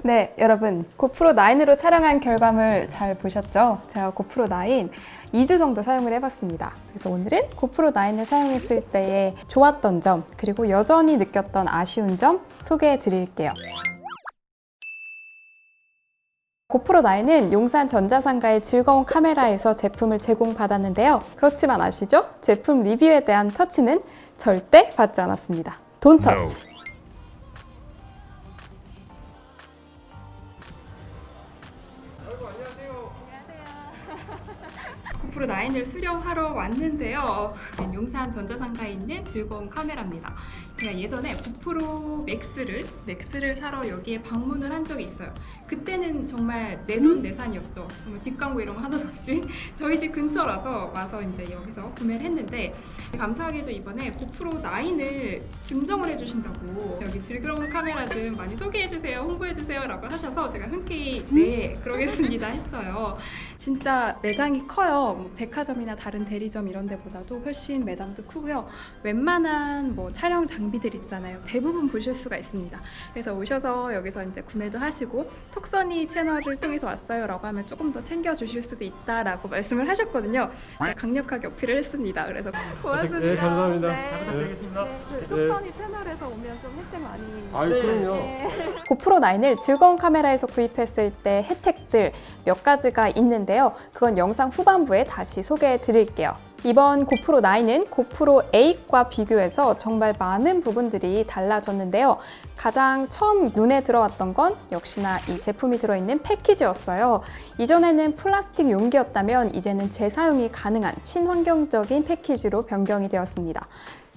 네, 여러분 고프로 9으로 촬영한 결과물 잘 보셨죠? 제가 고프로 9 2주 정도 사용을 해봤습니다. 그래서 오늘은 고프로 9을 사용했을 때의 좋았던 점, 그리고 여전히 느꼈던 아쉬운 점 소개해 드릴게요. 고프로 9은 용산 전자상가의 즐거운 카메라에서 제품을 제공받았는데요. 그렇지만 아시죠? 제품 리뷰에 대한 터치는 절대 받지 않았습니다. Don't touch! 고프로 9을 수령하러 왔는데요. 용산 전자상가에 있는 즐거운 카메라입니다. 제가 예전에 고프로 맥스를 사러 여기에 방문을 한 적이 있어요. 그때는 정말 내돈내산이었죠. 뒷광고 이런 거 하나도 없이 저희 집 근처라서 와서 이제 여기서 구매를 했는데, 감사하게도 이번에 고프로 9을 증정을 해주신다고 여기 즐거운 카메라 좀 많이 소개해주세요, 홍보해주세요 라고 하셔서 제가 흔쾌히 네 그러겠습니다 했어요. 진짜 매장이 커요. 백화점이나 다른 대리점 이런 데보다도 훨씬 매장도 크고요. 웬만한 촬영 장비들 있잖아요. 대부분 보실 수가 있습니다. 그래서 오셔서 여기서 이제 구매도 하시고 톡선이 채널을 통해서 왔어요 라고 하면 조금 더 챙겨주실 수도 있다라고 말씀을 하셨거든요. 제가 강력하게 어필을 했습니다. 그래서 고맙습니다. 네, 감사합니다. 네. 잘 부탁드리겠습니다. 톡선이 채널에서 오면 좀 혜택 많이. 그럼요. 네. 고프로 9을 즐거운 카메라에서 구입했을 때 혜택들 몇 가지가 있는데요. 그건 영상 후반부에 다시 소개해 드릴게요. 이번 고프로 9은 고프로 8과 비교해서 정말 많은 부분들이 달라졌는데요. 가장 처음 눈에 들어왔던 건 역시나 이 제품이 들어있는 패키지였어요. 이전에는 플라스틱 용기였다면 이제는 재사용이 가능한 친환경적인 패키지로 변경이 되었습니다.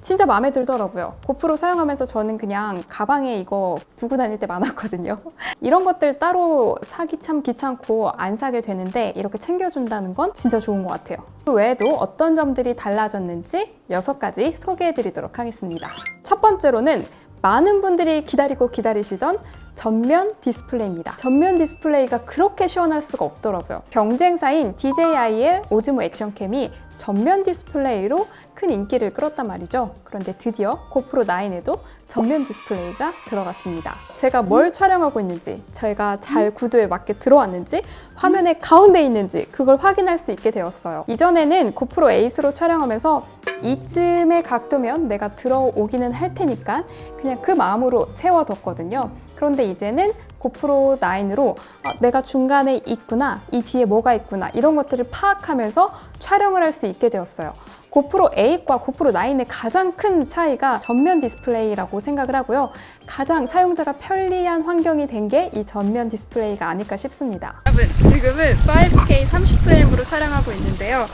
진짜 마음에 들더라고요. 고프로 사용하면서 저는 그냥 가방에 이거 두고 다닐 때 많았거든요. 이런 것들 따로 사기 참 귀찮고 안 사게 되는데 이렇게 챙겨준다는 건 진짜 좋은 것 같아요. 그 외에도 어떤 점들이 달라졌는지 6가지 소개해드리도록 하겠습니다. 첫 번째로는 많은 분들이 기다리시던 전면 디스플레이입니다. 전면 디스플레이가 그렇게 시원할 수가 없더라고요. 경쟁사인 DJI의 오즈모 액션캠이 전면 디스플레이로 큰 인기를 끌었단 말이죠. 그런데 드디어 고프로 9에도 전면 디스플레이가 들어갔습니다. 제가 뭘 촬영하고 있는지, 제가 잘 구도에 맞게 들어왔는지, 화면의 가운데 있는지 그걸 확인할 수 있게 되었어요. 이전에는 고프로 8으로 촬영하면서 이쯤의 각도면 내가 들어오기는 할 테니까 그냥 그 마음으로 세워뒀거든요. 그런데 이제는 고프로 9으로 내가 중간에 있구나, 이 뒤에 뭐가 있구나 이런 것들을 파악하면서 촬영을 할 수 있게 되었어요. 고프로 8과 고프로 9의 가장 큰 차이가 전면 디스플레이라고 생각을 하고요. 가장 사용자가 편리한 환경이 된 게 이 전면 디스플레이가 아닐까 싶습니다. 여러분, 지금은 5K 30프레임으로 촬영하고 있는데요.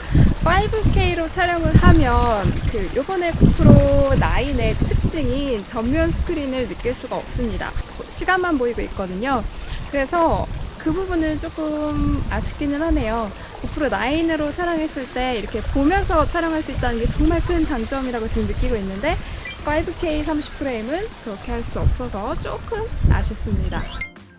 5K로 촬영을 하면 요번에 고프로 9의 특징인 전면 스크린을 느낄 수가 없습니다. 시간만 보이고 있거든요. 그래서 그 부분은 조금 아쉽기는 하네요. 고프로 9으로 촬영했을 때 이렇게 보면서 촬영할 수 있다는 게 정말 큰 장점이라고 지금 느끼고 있는데 5K 30프레임은 그렇게 할 수 없어서 조금 아쉽습니다.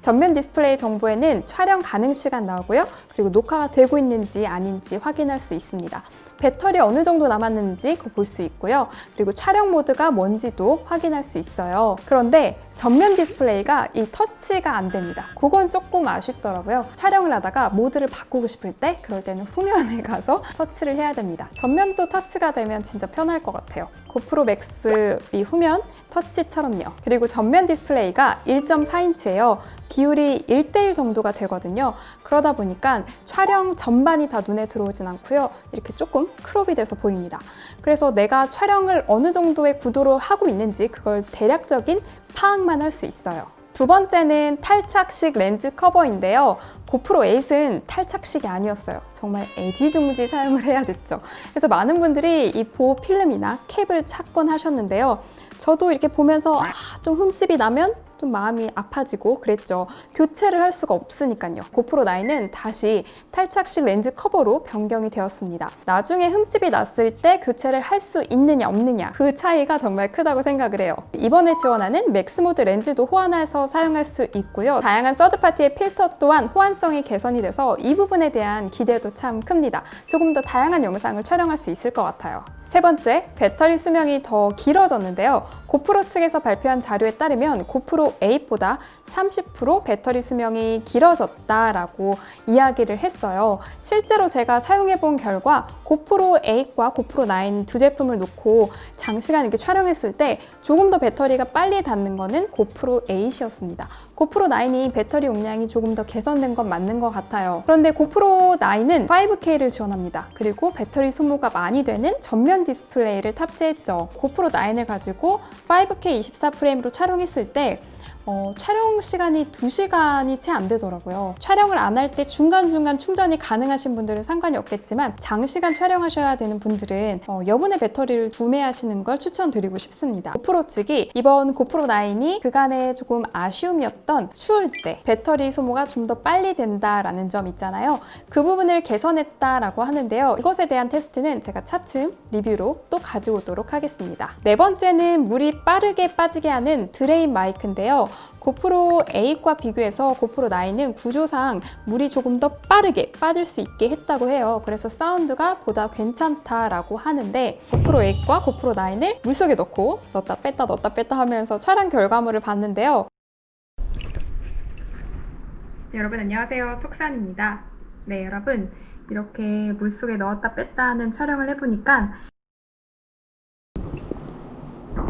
전면 디스플레이 정보에는 촬영 가능 시간 나오고요. 그리고 녹화가 되고 있는지 아닌지 확인할 수 있습니다. 배터리 어느 정도 남았는지 볼 수 있고요. 그리고 촬영 모드가 뭔지도 확인할 수 있어요. 그런데 전면 디스플레이가 이 터치가 안 됩니다. 그건 조금 아쉽더라고요. 촬영을 하다가 모드를 바꾸고 싶을 때 그럴 때는 후면에 가서 터치를 해야 됩니다. 전면도 터치가 되면 진짜 편할 것 같아요. 고프로 맥스 이 후면 터치처럼요. 그리고 전면 디스플레이가 1.4인치예요. 비율이 1:1 정도가 되거든요. 그러다 보니까 촬영 전반이 다 눈에 들어오진 않고요. 이렇게 조금 크롭이 돼서 보입니다. 그래서 내가 촬영을 어느 정도의 구도로 하고 있는지 그걸 대략적인 파악만 할 수 있어요. 두 번째는 탈착식 렌즈 커버인데요. 고프로 8은 탈착식이 아니었어요. 정말 애지중지 사용을 해야 됐죠. 그래서 많은 분들이 이 보호 필름이나 캡을 찾곤 하셨는데요. 저도 이렇게 보면서 좀 흠집이 나면 좀 마음이 아파지고 그랬죠. 교체를 할 수가 없으니까요. 고프로 9은 다시 탈착식 렌즈 커버로 변경이 되었습니다. 나중에 흠집이 났을 때 교체를 할 수 있느냐 없느냐 그 차이가 정말 크다고 생각을 해요. 이번에 지원하는 맥스 모드 렌즈도 호환해서 사용할 수 있고요. 다양한 서드파티의 필터 또한 호환성이 개선이 돼서 이 부분에 대한 기대도 참 큽니다. 조금 더 다양한 영상을 촬영할 수 있을 것 같아요. 세 번째, 배터리 수명이 더 길어졌는데요. 고프로 측에서 발표한 자료에 따르면 고프로 8보다 30% 배터리 수명이 길어졌다라고 이야기를 했어요. 실제로 제가 사용해 본 결과 고프로 8과 고프로 9 두 제품을 놓고 장시간 이렇게 촬영했을 때 조금 더 배터리가 빨리 닿는 거는 고프로 8이었습니다. 고프로 9이 배터리 용량이 조금 더 개선된 건 맞는 것 같아요. 그런데 고프로 9은 5K를 지원합니다. 그리고 배터리 소모가 많이 되는 전면 디스플레이를 탑재했죠. 고프로 9을 가지고 5K 24프레임으로 촬영했을 때 촬영 시간이 2시간이 채 안 되더라고요. 촬영을 안 할 때 중간중간 충전이 가능하신 분들은 상관이 없겠지만 장시간 촬영하셔야 되는 분들은 여분의 배터리를 구매하시는 걸 추천드리고 싶습니다. 고프로 측이 이번 고프로 9이 그간에 조금 아쉬움이었던 추울 때 배터리 소모가 좀 더 빨리 된다라는 점 있잖아요. 그 부분을 개선했다라고 하는데요. 이것에 대한 테스트는 제가 차츰 리뷰로 또 가지고 오도록 하겠습니다. 네 번째는 물이 빠르게 빠지게 하는 드레인 마이크인데요. 고프로 8과 비교해서 고프로 9은 구조상 물이 조금 더 빠르게 빠질 수 있게 했다고 해요. 그래서 사운드가 보다 괜찮다라고 하는데 고프로 8과 고프로 9을 물속에 넣고 넣었다 뺐다 하면서 촬영 결과물을 봤는데요. 여러분 안녕하세요. 톡산입니다. 네, 여러분 이렇게 물속에 넣었다 뺐다 하는 촬영을 해보니까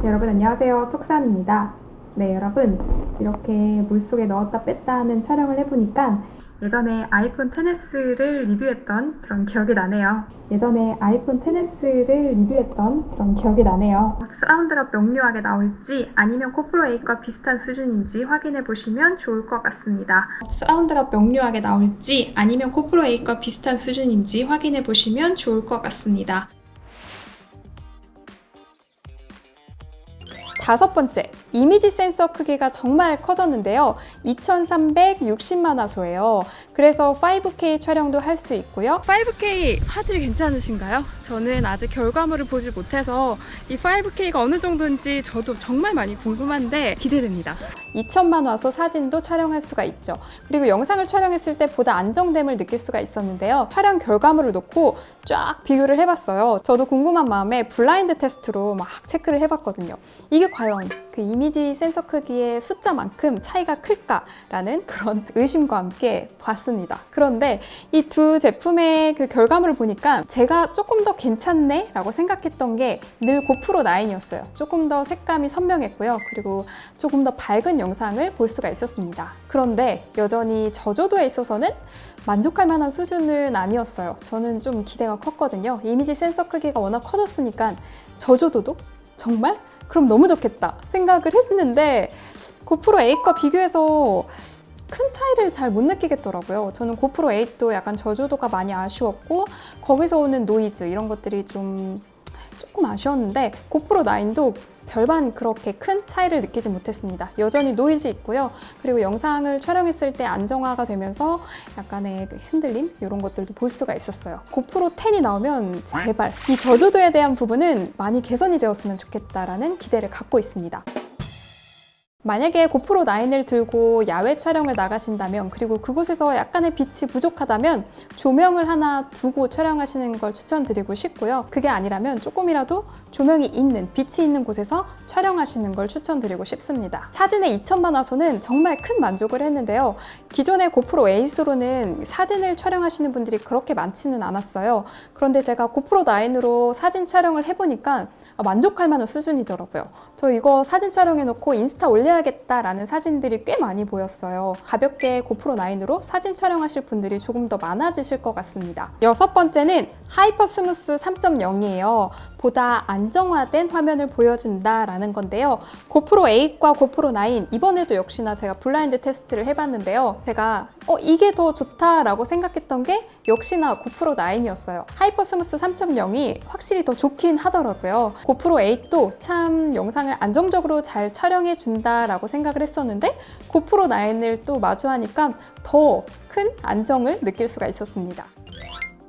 여러분 안녕하세요. 톡산입니다. 네, 여러분 이렇게 물속에 넣었다 뺐다 하는 촬영을 해보니까 예전에 아이폰 XS를 리뷰했던 그런 기억이 나네요. 사운드가 명료하게 나올지 아니면 고프로 8과 비슷한 수준인지 확인해 보시면 좋을 것 같습니다. 다섯 번째, 이미지 센서 크기가 정말 커졌는데요. 2360만 화소예요. 그래서 5K 촬영도 할 수 있고요. 5K 화질이 괜찮으신가요? 저는 아직 결과물을 보질 못해서 이 5K가 어느 정도인지 저도 정말 많이 궁금한데 기대됩니다. 2000만 화소 사진도 촬영할 수가 있죠. 그리고 영상을 촬영했을 때 보다 안정됨을 느낄 수가 있었는데요. 촬영 결과물을 놓고 쫙 비교를 해봤어요. 저도 궁금한 마음에 블라인드 테스트로 막 체크를 해봤거든요. 이게 과연 그 이미지 센서 크기의 숫자만큼 차이가 클까라는 그런 의심과 함께 봤습니다. 그런데 이 두 제품의 그 결과물을 보니까 제가 조금 더 괜찮네 라고 생각했던 게 늘 고프로 9이었어요. 조금 더 색감이 선명했고요. 그리고 조금 더 밝은 영상을 볼 수가 있었습니다. 그런데 여전히 저조도에 있어서는 만족할 만한 수준은 아니었어요. 저는 좀 기대가 컸거든요. 이미지 센서 크기가 워낙 커졌으니까 저조도도 정말? 그럼 너무 좋겠다 생각을 했는데 고프로 8과 비교해서 큰 차이를 잘 못 느끼겠더라고요. 저는 고프로 8도 약간 저조도가 많이 아쉬웠고 거기서 오는 노이즈 이런 것들이 조금 아쉬웠는데 고프로 9도 별반 그렇게 큰 차이를 느끼지 못했습니다. 여전히 노이즈 있고요. 그리고 영상을 촬영했을 때 안정화가 되면서 약간의 흔들림 이런 것들도 볼 수가 있었어요. 고프로 10이 나오면 제발 이 저조도에 대한 부분은 많이 개선이 되었으면 좋겠다라는 기대를 갖고 있습니다. 만약에 고프로 9을 들고 야외 촬영을 나가신다면 그리고 그곳에서 약간의 빛이 부족하다면 조명을 하나 두고 촬영하시는 걸 추천드리고 싶고요. 그게 아니라면 조금이라도 조명이 있는, 빛이 있는 곳에서 촬영하시는 걸 추천드리고 싶습니다. 사진의 2000만 화소는 정말 큰 만족을 했는데요. 기존의 고프로 8으로는 사진을 촬영하시는 분들이 그렇게 많지는 않았어요. 그런데 제가 고프로 9으로 사진 촬영을 해보니까 만족할 만한 수준이더라고요. 저 이거 사진 촬영해놓고 인스타 올려야겠다라는 사진들이 꽤 많이 보였어요. 가볍게 고프로 9으로 사진 촬영하실 분들이 조금 더 많아지실 것 같습니다. 여섯 번째는 하이퍼 스무스 3.0이에요. 보다 안정화된 화면을 보여준다라는 건데요. 고프로 8과 고프로 9 이번에도 역시나 제가 블라인드 테스트를 해봤는데요. 제가 이게 더 좋다라고 생각했던 게 역시나 고프로 9이었어요. 하이퍼 스무스 3.0이 확실히 더 좋긴 하더라고요. 고프로 8도 참 영상을 안정적으로 잘 촬영해 준다라고 생각을 했었는데 고프로 9을 또 마주하니까 더 큰 안정을 느낄 수가 있었습니다.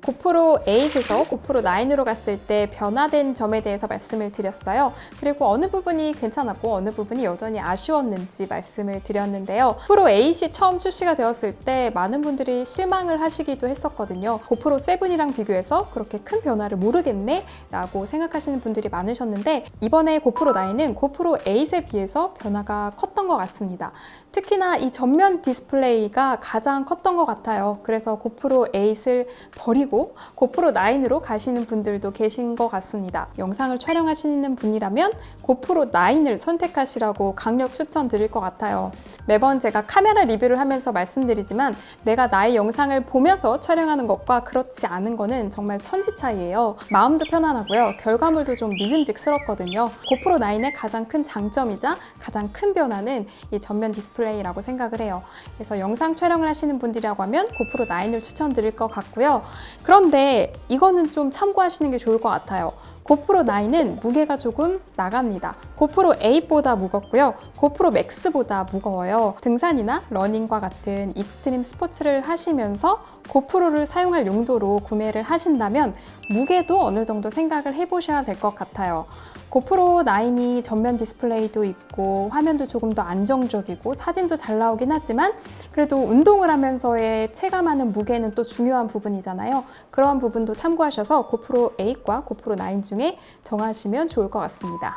고프로 8에서 고프로 9으로 갔을 때 변화된 점에 대해서 말씀을 드렸어요. 그리고 어느 부분이 괜찮았고 어느 부분이 여전히 아쉬웠는지 말씀을 드렸는데요. 고프로 8이 처음 출시가 되었을 때 많은 분들이 실망을 하시기도 했었거든요. 고프로 7이랑 비교해서 그렇게 큰 변화를 모르겠네 라고 생각하시는 분들이 많으셨는데, 이번에 고프로 9은 고프로 8에 비해서 변화가 컸던 것 같습니다. 특히나 이 전면 디스플레이가 가장 컸던 것 같아요. 그래서 고프로 8을 버리고 고프로 9으로 가시는 분들도 계신 것 같습니다. 영상을 촬영하시는 분이라면 고프로 9을 선택하시라고 강력 추천드릴 것 같아요. 매번 제가 카메라 리뷰를 하면서 말씀드리지만 내가 나의 영상을 보면서 촬영하는 것과 그렇지 않은 거는 정말 천지 차이예요. 마음도 편안하고요. 결과물도 좀 믿음직스럽거든요. 고프로 9의 가장 큰 장점이자 가장 큰 변화는 이 전면 디스플레이라고 생각을 해요. 그래서 영상 촬영을 하시는 분들이라고 하면 고프로 9을 추천드릴 것 같고요. 그런데 이거는 좀 참고하시는 게 좋을 것 같아요. 고프로 9은 무게가 조금 나갑니다. 고프로 8보다 무겁고요. 고프로 맥스보다 무거워요. 등산이나 러닝과 같은 익스트림 스포츠를 하시면서 고프로를 사용할 용도로 구매를 하신다면 무게도 어느 정도 생각을 해보셔야 될 것 같아요. 고프로 9이 전면 디스플레이도 있고 화면도 조금 더 안정적이고 사진도 잘 나오긴 하지만 그래도 운동을 하면서의 체감하는 무게는 또 중요한 부분이잖아요. 그러한 부분도 참고하셔서 고프로 8과 고프로 9 중에 정하시면 좋을 것 같습니다.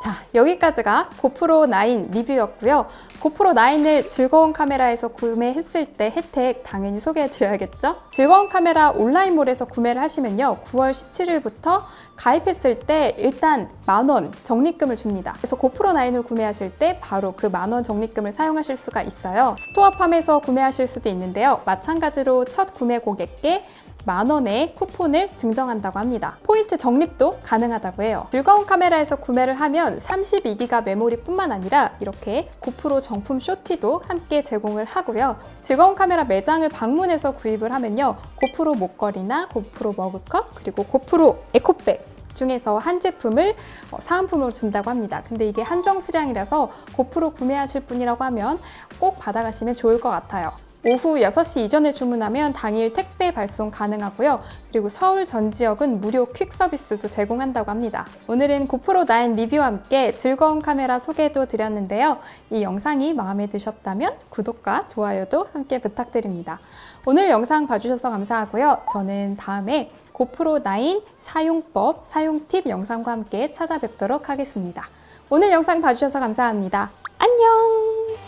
자, 여기까지가 고프로 9 리뷰였고요. 고프로 9을 즐거운 카메라에서 구매했을 때 혜택 당연히 소개해드려야겠죠? 즐거운 카메라 온라인몰에서 구매를 하시면요, 9월 17일부터 가입했을 때 일단 10,000원 적립금을 줍니다. 그래서 고프로 9을 구매하실 때 바로 그 10,000원 적립금을 사용하실 수가 있어요. 스토어팜에서 구매하실 수도 있는데요, 마찬가지로 첫 구매 고객께 10,000원의 쿠폰을 증정한다고 합니다. 포인트 적립도 가능하다고 해요. 즐거운 카메라에서 구매를 하면 32기가 메모리뿐만 아니라 이렇게 고프로 정품 쇼티도 함께 제공을 하고요. 즐거운 카메라 매장을 방문해서 구입을 하면요, 고프로 목걸이나 고프로 머그컵 그리고 고프로 에코백 중에서 한 제품을 사은품으로 준다고 합니다. 근데 이게 한정 수량이라서 고프로 구매하실 분이라고 하면 꼭 받아가시면 좋을 것 같아요. 오후 6시 이전에 주문하면 당일 택배 발송 가능하고요. 그리고 서울 전 지역은 무료 퀵 서비스도 제공한다고 합니다. 오늘은 고프로 9 리뷰와 함께 즐거운 카메라 소개도 드렸는데요. 이 영상이 마음에 드셨다면 구독과 좋아요도 함께 부탁드립니다. 오늘 영상 봐주셔서 감사하고요. 저는 다음에 고프로 9 사용법, 사용 팁 영상과 함께 찾아뵙도록 하겠습니다. 오늘 영상 봐주셔서 감사합니다. 안녕!